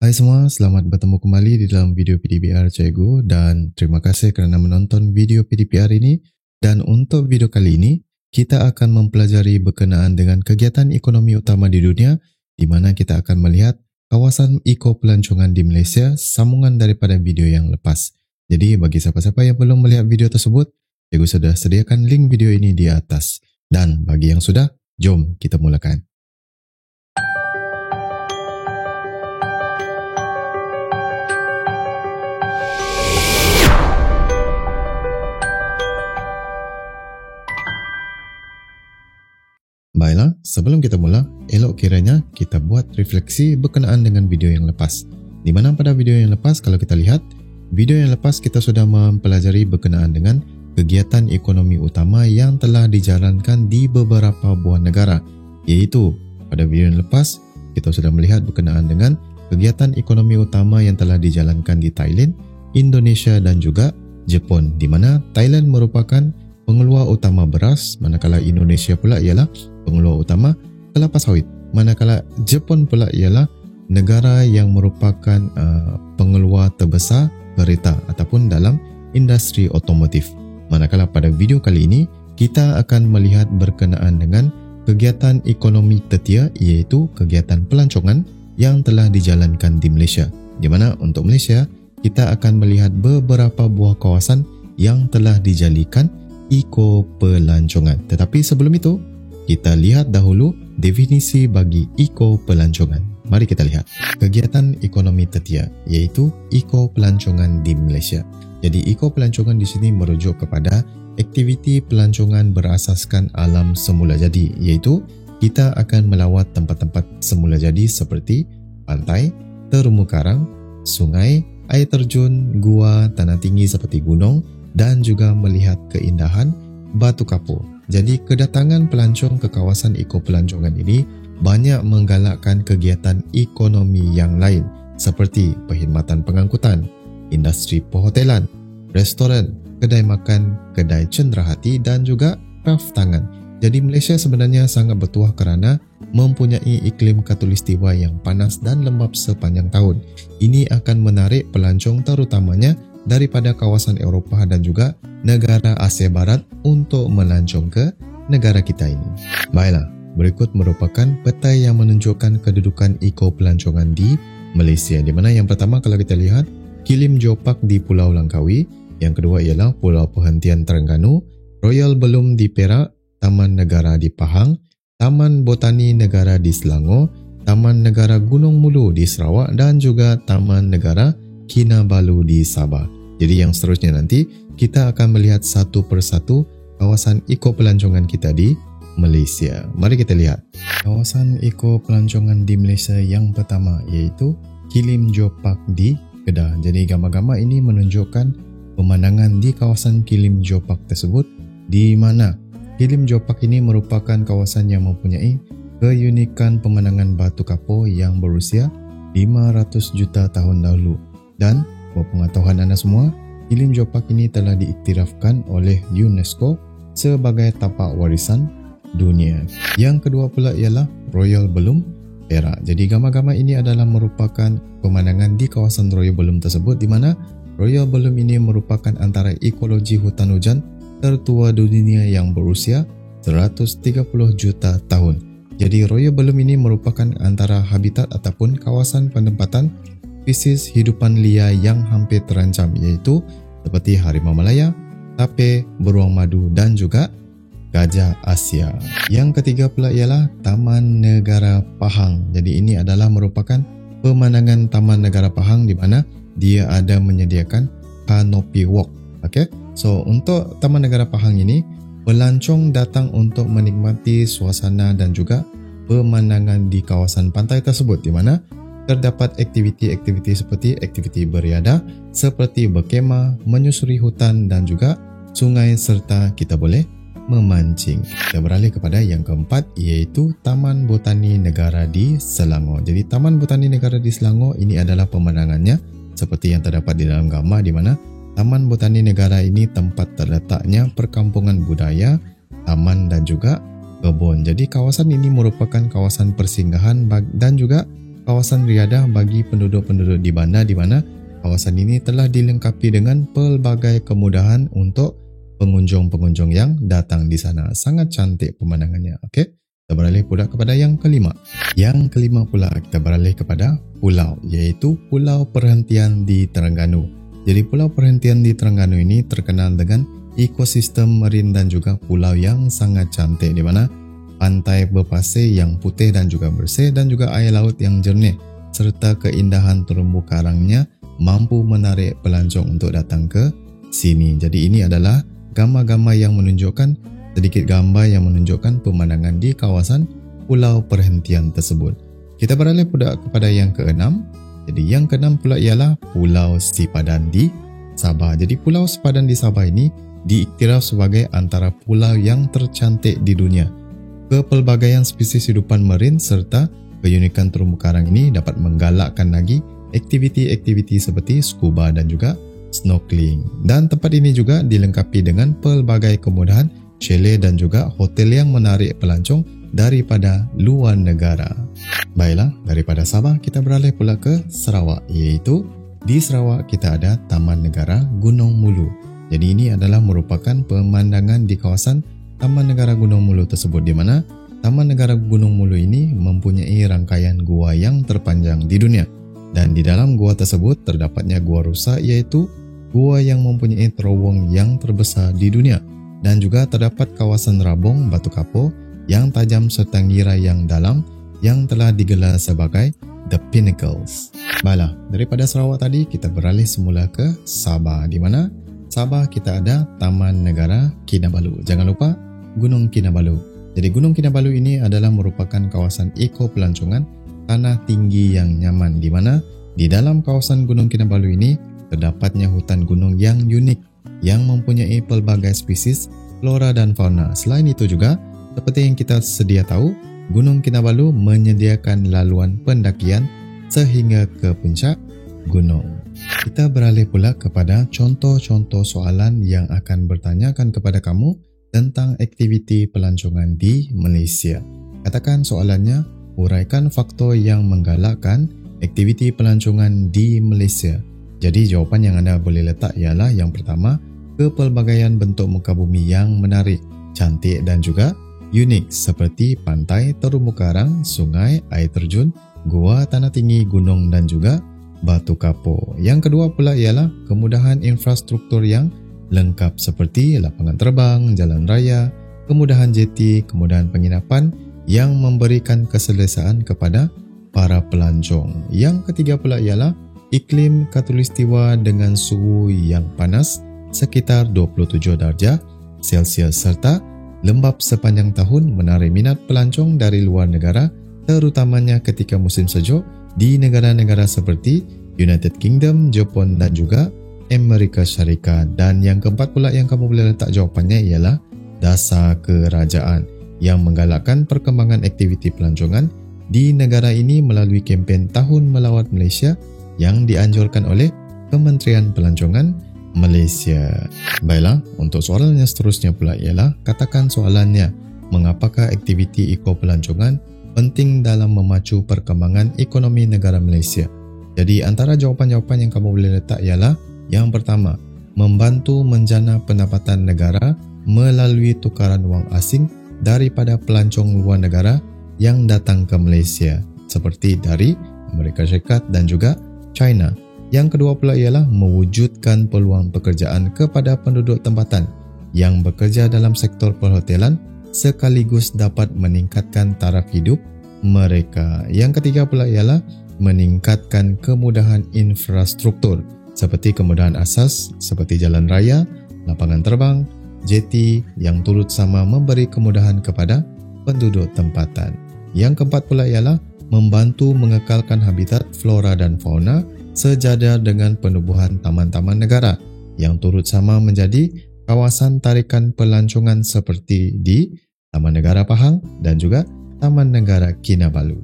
Hai semua, selamat bertemu kembali di dalam video PDPR Cikgu dan terima kasih kerana menonton video PDPR ini. Dan untuk video kali ini, kita akan mempelajari berkenaan dengan kegiatan ekonomi utama di dunia di mana kita akan melihat kawasan eco-pelancongan di Malaysia sambungan daripada video yang lepas. Jadi bagi siapa-siapa yang belum melihat video tersebut, Cikgu sudah sediakan link video ini di atas. Dan bagi yang sudah, jom kita mulakan. Baiklah, sebelum kita mula, elok kiranya kita buat refleksi berkenaan dengan video yang lepas. Di mana pada video yang lepas, kalau kita lihat, video yang lepas kita sudah mempelajari berkenaan dengan kegiatan ekonomi utama yang telah dijalankan di beberapa buah negara. Iaitu, pada video yang lepas, kita sudah melihat berkenaan dengan kegiatan ekonomi utama yang telah dijalankan di Thailand, Indonesia dan juga Jepun. Di mana Thailand merupakan pengeluar utama beras, manakala Indonesia pula ialah pengeluar utama kelapa sawit. Manakala Jepun pula ialah negara yang merupakan pengeluar terbesar kereta ataupun dalam industri otomotif. Manakala pada video kali ini, kita akan melihat berkenaan dengan kegiatan ekonomi tertia iaitu kegiatan pelancongan yang telah dijalankan di Malaysia. Di mana untuk Malaysia, kita akan melihat beberapa buah kawasan yang telah dijadikan eco-pelancongan. Tetapi sebelum itu, kita lihat dahulu definisi bagi eco-pelancongan. Mari kita lihat. Kegiatan ekonomi tertia iaitu eco-pelancongan di Malaysia. Jadi eco-pelancongan di sini merujuk kepada aktiviti pelancongan berasaskan alam semula jadi, iaitu kita akan melawat tempat-tempat semula jadi seperti pantai, terumbu karang, sungai, air terjun, gua, tanah tinggi seperti gunung dan juga melihat keindahan batu kapur. Jadi kedatangan pelancong ke kawasan eco-pelancongan ini banyak menggalakkan kegiatan ekonomi yang lain seperti perkhidmatan pengangkutan, industri perhotelan, restoran, kedai makan, kedai cenderahati dan juga kraft tangan. Jadi Malaysia sebenarnya sangat bertuah kerana mempunyai iklim khatulistiwa yang panas dan lembap sepanjang tahun. Ini akan menarik pelancong terutamanya daripada kawasan Eropah dan juga negara Asia Barat untuk melancong ke negara kita ini. Baiklah, berikut merupakan peta yang menunjukkan kedudukan eco-pelancongan di Malaysia. Di mana yang pertama kalau kita lihat, Kilim Geopark di Pulau Langkawi. Yang kedua ialah Pulau Perhentian Terengganu, Royal Belum di Perak, Taman Negara di Pahang, Taman Botani Negara di Selangor, Taman Negara Gunung Mulu di Sarawak dan juga Taman Negara Kinabalu di Sabah. Jadi yang seterusnya nanti kita akan melihat satu persatu kawasan eco-pelancongan kita di Malaysia. Mari kita lihat. Kawasan eco-pelancongan di Malaysia yang pertama iaitu Kilim Geopark di Kedah. Jadi gambar-gambar ini menunjukkan pemandangan di kawasan Kilim Geopark tersebut, di mana Kilim Geopark ini merupakan kawasan yang mempunyai keunikan pemandangan batu kapur yang berusia 500 juta tahun dahulu. Dan pengetahuan anda semua, Kilim Geopark ini telah diiktirafkan oleh UNESCO sebagai tapak warisan dunia. Yang kedua pula ialah Royal Belum Perak. Jadi gambar-gambar ini adalah merupakan pemandangan di kawasan Royal Belum tersebut, di mana Royal Belum ini merupakan antara ekologi hutan hujan tertua di dunia yang berusia 130 juta tahun. Jadi Royal Belum ini merupakan antara habitat ataupun kawasan penempatan spesies hidupan liar yang hampir terancam, iaitu seperti harimau Malaya, tape, beruang madu dan juga gajah Asia. Yang ketiga pula ialah Taman Negara Pahang. Jadi ini adalah merupakan pemandangan Taman Negara Pahang di mana dia ada menyediakan canopy walk. Okay? So untuk Taman Negara Pahang ini, pelancong datang untuk menikmati suasana dan juga pemandangan di kawasan pantai tersebut, di mana terdapat aktiviti-aktiviti seperti aktiviti beriadah seperti berkemah, menyusuri hutan dan juga sungai serta kita boleh memancing. Kita beralih kepada yang keempat iaitu Taman Botani Negara di Selangor. Jadi Taman Botani Negara di Selangor ini adalah pemandangannya seperti yang terdapat di dalam gambar, di mana Taman Botani Negara ini tempat terletaknya perkampungan budaya, taman dan juga kebun. Jadi kawasan ini merupakan kawasan persinggahan dan juga kawasan riadah bagi penduduk-penduduk di bandar, di mana kawasan ini telah dilengkapi dengan pelbagai kemudahan untuk pengunjung-pengunjung yang datang di sana. Sangat cantik pemandangannya. Okey, kita beralih pula kepada yang kelima. Yang kelima pula kita beralih kepada pulau, iaitu Pulau Perhentian di Terengganu. Jadi Pulau Perhentian di Terengganu ini terkenal dengan ekosistem marin dan juga pulau yang sangat cantik, di mana pantai berpasir yang putih dan juga bersih dan juga air laut yang jernih serta keindahan terumbu karangnya mampu menarik pelancong untuk datang ke sini. Jadi ini adalah gambar-gambar yang menunjukkan sedikit gambar yang menunjukkan pemandangan di kawasan Pulau Perhentian tersebut. Kita beralih pula kepada yang keenam. Jadi yang keenam pula ialah Pulau Sipadan di Sabah. Jadi Pulau Sipadan di Sabah ini diiktiraf sebagai antara pulau yang tercantik di dunia. Kepelbagaian spesies hidupan marin serta keunikan terumbu karang ini dapat menggalakkan lagi aktiviti-aktiviti seperti scuba dan juga snorkeling. Dan tempat ini juga dilengkapi dengan pelbagai kemudahan chalet dan juga hotel yang menarik pelancong daripada luar negara. Baiklah, daripada Sabah kita beralih pula ke Sarawak, iaitu di Sarawak kita ada Taman Negara Gunung Mulu. Jadi ini adalah merupakan pemandangan di kawasan Taman Negara Gunung Mulu tersebut, di mana Taman Negara Gunung Mulu ini mempunyai rangkaian gua yang terpanjang di dunia. Dan di dalam gua tersebut terdapatnya gua rusa, iaitu gua yang mempunyai terowong yang terbesar di dunia. Dan juga terdapat kawasan rabong batu kapur yang tajam serta ngira yang dalam yang telah digelar sebagai The Pinnacles. Baiklah, daripada Sarawak tadi kita beralih semula ke Sabah, di mana Sabah kita ada Taman Negara Kinabalu. Jangan lupa Gunung Kinabalu. Jadi Gunung Kinabalu ini adalah merupakan kawasan eko pelancongan tanah tinggi yang nyaman, di mana di dalam kawasan Gunung Kinabalu ini terdapatnya hutan gunung yang unik yang mempunyai pelbagai spesies flora dan fauna. Selain itu juga, seperti yang kita sedia tahu, Gunung Kinabalu menyediakan laluan pendakian sehingga ke puncak gunung. Kita beralih pula kepada contoh-contoh soalan yang akan bertanyakan kepada kamu tentang aktiviti pelancongan di Malaysia. Katakan soalannya, uraikan faktor yang menggalakkan aktiviti pelancongan di Malaysia. Jadi jawapan yang anda boleh letak ialah yang pertama, kepelbagaian bentuk muka bumi yang menarik, cantik dan juga unik seperti pantai, terumbu karang, sungai, air terjun, gua, tanah tinggi, gunung dan juga batu kapur. Yang kedua pula ialah kemudahan infrastruktur yang lengkap seperti lapangan terbang, jalan raya, kemudahan jeti, kemudahan penginapan yang memberikan keselesaan kepada para pelancong. Yang ketiga pula ialah iklim khatulistiwa dengan suhu yang panas sekitar 27 darjah Celsius serta lembap sepanjang tahun menarik minat pelancong dari luar negara, terutamanya ketika musim sejuk di negara-negara seperti United Kingdom, Jepun dan juga Amerika Syarikat. Dan yang keempat pula yang kamu boleh letak jawapannya ialah dasar kerajaan yang menggalakkan perkembangan aktiviti pelancongan di negara ini melalui kempen Tahun Melawat Malaysia yang dianjurkan oleh Kementerian Pelancongan Malaysia. Baiklah, untuk soalan yang seterusnya pula ialah katakan soalannya, mengapakah aktiviti eko pelancongan penting dalam memacu perkembangan ekonomi negara Malaysia? Jadi antara jawapan-jawapan yang kamu boleh letak ialah yang pertama, membantu menjana pendapatan negara melalui tukaran wang asing daripada pelancong luar negara yang datang ke Malaysia seperti dari Amerika Syarikat dan juga China. Yang kedua pula ialah mewujudkan peluang pekerjaan kepada penduduk tempatan yang bekerja dalam sektor perhotelan sekaligus dapat meningkatkan taraf hidup mereka. Yang ketiga pula ialah meningkatkan kemudahan infrastruktur seperti kemudahan asas seperti jalan raya, lapangan terbang, jeti yang turut sama memberi kemudahan kepada penduduk tempatan. Yang keempat pula ialah membantu mengekalkan habitat flora dan fauna sejajar dengan penubuhan taman-taman negara yang turut sama menjadi kawasan tarikan pelancongan seperti di Taman Negara Pahang dan juga Taman Negara Kinabalu.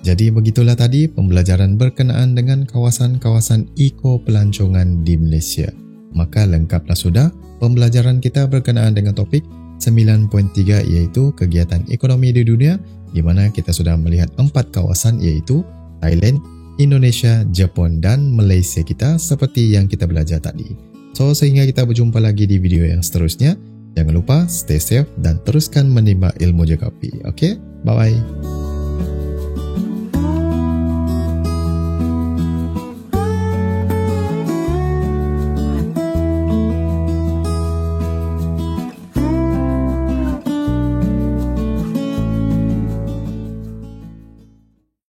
Jadi begitulah tadi pembelajaran berkenaan dengan kawasan-kawasan eko pelancongan di Malaysia. Maka lengkaplah sudah pembelajaran kita berkenaan dengan topik 9.3 iaitu kegiatan ekonomi di dunia, di mana kita sudah melihat 4 kawasan iaitu Thailand, Indonesia, Jepun dan Malaysia kita seperti yang kita belajar tadi. So, sehingga kita berjumpa lagi di video yang seterusnya. Jangan lupa stay safe dan teruskan menimba ilmu geografi. Okay? Bye-bye.